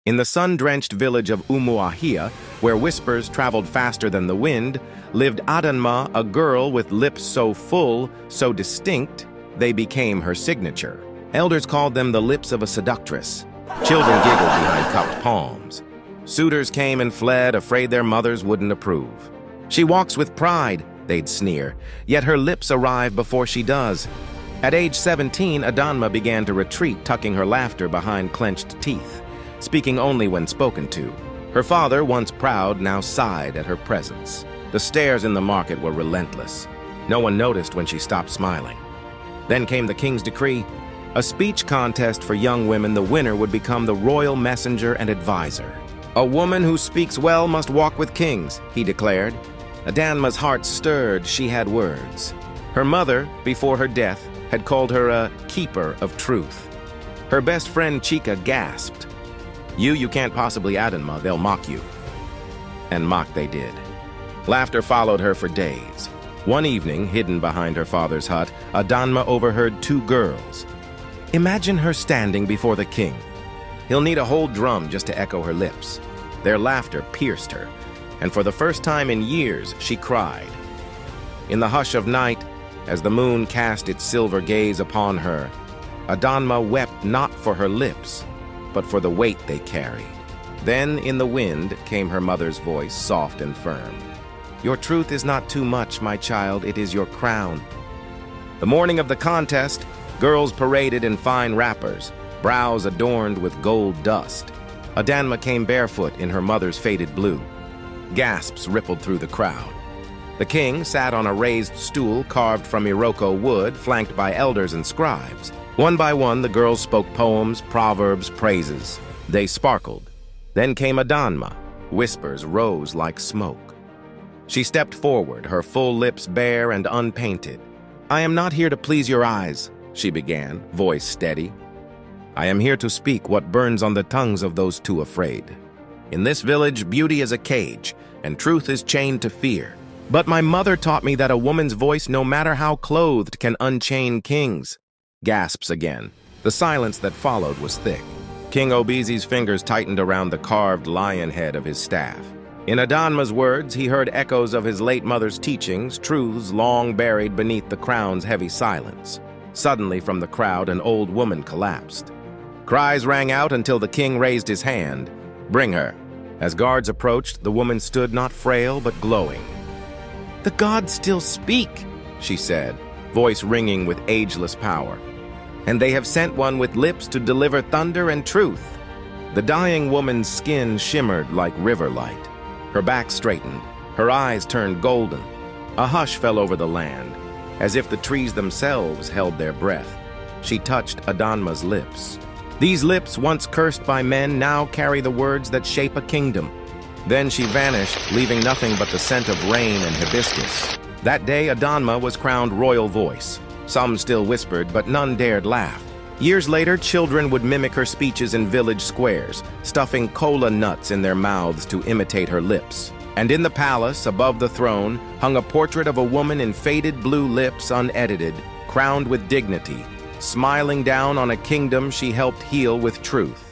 In the sun-drenched village of Umuahia, where whispers traveled faster than the wind, lived Adanma, a girl with lips so full, so distinct, they became her signature. Elders called them the lips of a seductress. Children giggled behind cupped palms. Suitors came and fled, afraid their mothers wouldn't approve. She walks with pride, they'd sneer, yet her lips arrive before she does. At age 17, Adanma began to retreat, tucking her laughter behind clenched teeth, speaking only when spoken to. Her father, once proud, now sighed at her presence. The stares in the market were relentless. No one noticed when she stopped smiling. Then came the king's decree. A speech contest for young women. The winner would become the royal messenger and advisor. A woman who speaks well must walk with kings, he declared. Adanma's heart stirred. She had words. Her mother, before her death, had called her a keeper of truth. Her best friend Chika gasped. You can't possibly, Adanma, they'll mock you. And mock they did. Laughter followed her for days. One evening, hidden behind her father's hut, Adanma overheard two girls. Imagine her standing before the king. He'll need a whole drum just to echo her lips. Their laughter pierced her, and for the first time in years, she cried. In the hush of night, as the moon cast its silver gaze upon her, Adanma wept not for her lips, but for the weight they carried. Then in the wind came her mother's voice, soft and firm. Your truth is not too much, my child, it is your crown. The morning of the contest, girls paraded in fine wrappers, brows adorned with gold dust. Adanma came barefoot in her mother's faded blue. Gasps rippled through the crowd. The king sat on a raised stool carved from Iroko wood, flanked by elders and scribes. One by one, the girls spoke poems, proverbs, praises. They sparkled. Then came Adanma. Whispers rose like smoke. She stepped forward, her full lips bare and unpainted. I am not here to please your eyes, she began, voice steady. I am here to speak what burns on the tongues of those too afraid. In this village, beauty is a cage, and truth is chained to fear. But my mother taught me that a woman's voice, no matter how clothed, can unchain kings. Gasps again. The silence that followed was thick. King Obizi's fingers tightened around the carved lion head of his staff. In Adanma's words, he heard echoes of his late mother's teachings, truths long buried beneath the crown's heavy silence. Suddenly, from the crowd, an old woman collapsed. Cries rang out until the king raised his hand. Bring her. As guards approached, the woman stood not frail but glowing. The gods still speak, she said, voice ringing with ageless power. And they have sent one with lips to deliver thunder and truth. The dying woman's skin shimmered like river light. Her back straightened, her eyes turned golden. A hush fell over the land, as if the trees themselves held their breath. She touched Adanma's lips. These lips, once cursed by men, now carry the words that shape a kingdom. Then she vanished, leaving nothing but the scent of rain and hibiscus. That day, Adanma was crowned royal voice. Some still whispered, but none dared laugh. Years later, children would mimic her speeches in village squares, stuffing cola nuts in their mouths to imitate her lips. And in the palace, above the throne, hung a portrait of a woman in faded blue lips, unedited, crowned with dignity, smiling down on a kingdom she helped heal with truth.